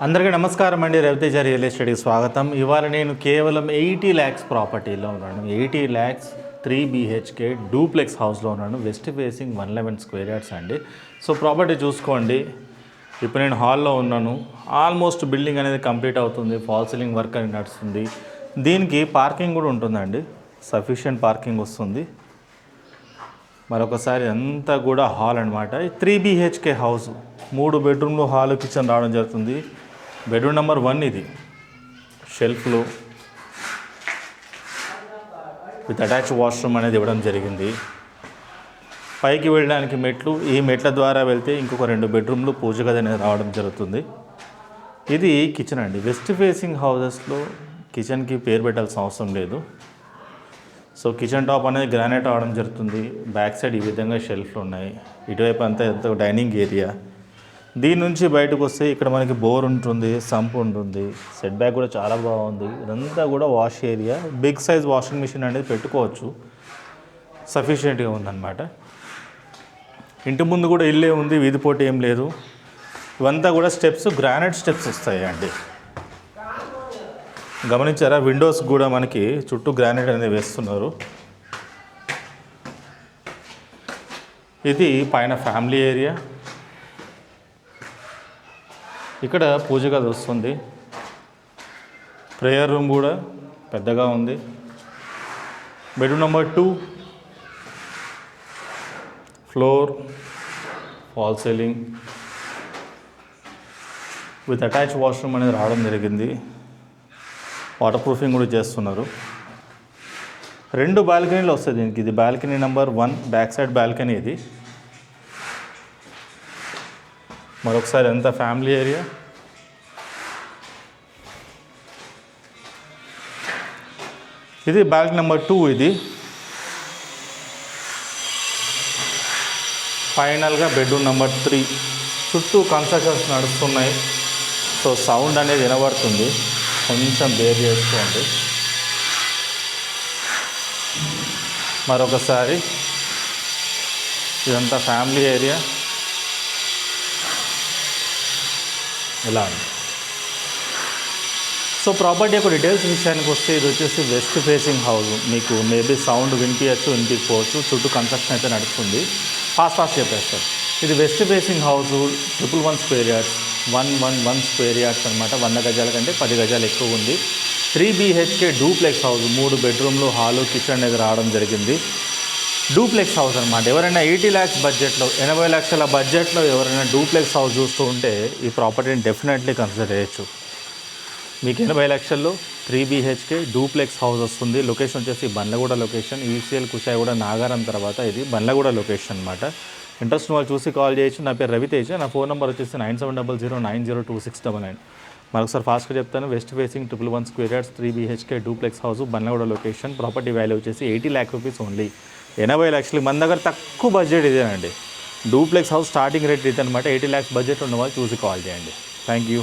అందరికీ నమస్కారం అండి. రవితేజ రియల్ ఎస్టేట్కి స్వాగతం. ఇవాళ నేను కేవలం 80 lakhs ప్రాపర్టీలో ఉన్నాను. 80 lakhs 3 BHK డూప్లెక్స్ హౌస్లో ఉన్నాను. వెస్ట్ ఫేసింగ్ 111 square yards అండి. సో ప్రాపర్టీ చూసుకోండి. ఇప్పుడు నేను హాల్లో ఉన్నాను. ఆల్మోస్ట్ బిల్డింగ్ అనేది కంప్లీట్ అవుతుంది. ఫాల్ సీలింగ్ వర్క్ అనేది నడుస్తుంది. దీనికి పార్కింగ్ కూడా ఉంటుందండి. సఫిషియెంట్ పార్కింగ్ వస్తుంది. మరొకసారి అంతా కూడా హాల్ అనమాట. 3 BHK హౌస్, 3 బెడ్రూమ్లు, హాల్, కిచెన్ రావడం జరుగుతుంది. బెడ్రూమ్ నెంబర్ 1 ఇది, షెల్ఫ్లో విత్ అటాచ్ వాష్రూమ్ అనేది ఇవ్వడం జరిగింది. పైకి వెళ్ళడానికి మెట్లు, ఈ మెట్ల ద్వారా వెళ్తే ఇంకొక 2 బెడ్రూమ్లు, పూజ గది అనేది రావడం జరుగుతుంది. ఇది కిచెన్ అండి. వెస్ట్ ఫేసింగ్ హౌసెస్లో కిచెన్కి పేరు పెట్టాల్సిన అవసరం లేదు. సో కిచెన్ టాప్ అనేది గ్రానైట్ అవడం జరుగుతుంది. బ్యాక్ సైడ్ ఈ విధంగా షెల్ఫ్లు ఉన్నాయి. ఇటువైపు అంతా ఎంత డైనింగ్ ఏరియా. దీని నుంచి బయటకు వస్తే ఇక్కడ మనకి బోర్ ఉంటుంది, సంప్ ఉంటుంది. సెట్ బ్యాక్ కూడా చాలా బాగుంది. ఇదంతా కూడా wash area. Big size washing machine అనేది పెట్టుకోవచ్చు, సఫిషియెంట్గా ఉందన్నమాట. ఇంటి ముందు కూడా ఇల్లే ఉంది, వీధి పోటీ ఏం లేదు. ఇవంతా కూడా స్టెప్స్, గ్రానైట్ స్టెప్స్ వస్తాయి అండి. గమనించారా? విండోస్ కూడా మనకి చుట్టూ గ్రానైట్ అనేది వేస్తున్నారు. ఇది పైన ఫ్యామిలీ ఏరియా. ఇక్కడ పూజ గది వస్తుంది. ప్రేయర్ రూమ్ కూడా పెద్దగా ఉంది. Bedroom number 2, floor, fall ceiling with attach washroom అనేది రావడం జరిగింది. వాటర్ ప్రూఫింగ్ కూడా చేస్తున్నారు. 2 బాల్కనీలు వస్తాయి దీనికి. ఇది balcony number 1, back side balcony ఇది. మరొకసారి ఎంత ఫ్యామిలీ ఏరియా. ఇది బాల్కనీ నెంబర్ 2 ఇది. ఫైనల్గా బెడ్రూమ్ నెంబర్ 3. చుట్టూ కన్స్ట్రక్షన్స్ నడుస్తున్నాయి. సో సౌండ్ అనేది వినబడుతుంది, కొంచెం బేర్ చేసుకోండి. మరొకసారి ఇదంతా ఫ్యామిలీ ఏరియా ఇలా ఉంది. సో ప్రాపర్టీ యొక్క డీటెయిల్స్ విషయానికి వస్తే, ఇది వచ్చేసి వెస్ట్ ఫేసింగ్ హౌస్. మీకు మేబీ సౌండ్ వినిపించకపోవచ్చు. చుట్టూ కన్స్ట్రక్షన్ అయితే నడుస్తుంది. ఫాస్ట్ చెప్పేస్తారు. ఇది west facing house, 111 square yards, 111 square yards అనమాట. 100 గజాల కంటే 10 గజాలు ఎక్కువ ఉంది. 3 BHK డూప్లెక్స్ హౌస్, 3 బెడ్రూమ్లు, హాలు, కిచెన్ అనేది రావడం జరిగింది. డూప్లెక్స్ హౌస్ అనమాట. ఎవరైనా 80 lakhs బడ్జెట్లో, 80 లక్షల బడ్జెట్లో ఎవరైనా డూప్లెక్స్ హౌస్ చూస్తూ ఉంటే ఈ ప్రాపర్టీని డెఫినెట్లీ కన్సిడర్ చేయొచ్చు. మీకు 80 లక్షల్లో 3 BHK డూప్లెక్స్ హౌస్ వస్తుంది. లొకేషన్ వచ్చేసి బండ్లగూడ లొకేషన్, ఈసీఎల్ కుషాయిగూడ నాగారం తర్వాత ఇది బండ్లగూడ లొకేషన్ అనమాట. ఇంట్రెస్ట్ వాళ్ళు చూసి కాల్ చేయొచ్చు. నా పేరు రవితేజ. నా ఫోన్ నెంబర్ వచ్చేసి 9700902699. మరొకసారి ఫాస్ట్గా చెప్తాను. West facing 111 square yards, 3 BHK duplex house, Bandlaguda location. Property value వచ్చేసి 80 lakh rupees ఓన్లీ. 80 లక్షలు. మన దగ్గర తక్కువ బడ్జెట్ ఇదేనండి. డూప్లెక్స్ హౌస్ స్టార్టింగ్ రేట్ ఇది అనమాట. 80 lakhs బడ్జెట్ ఉన్న వాళ్ళు చూసి కాల్ చేయండి. Thank you.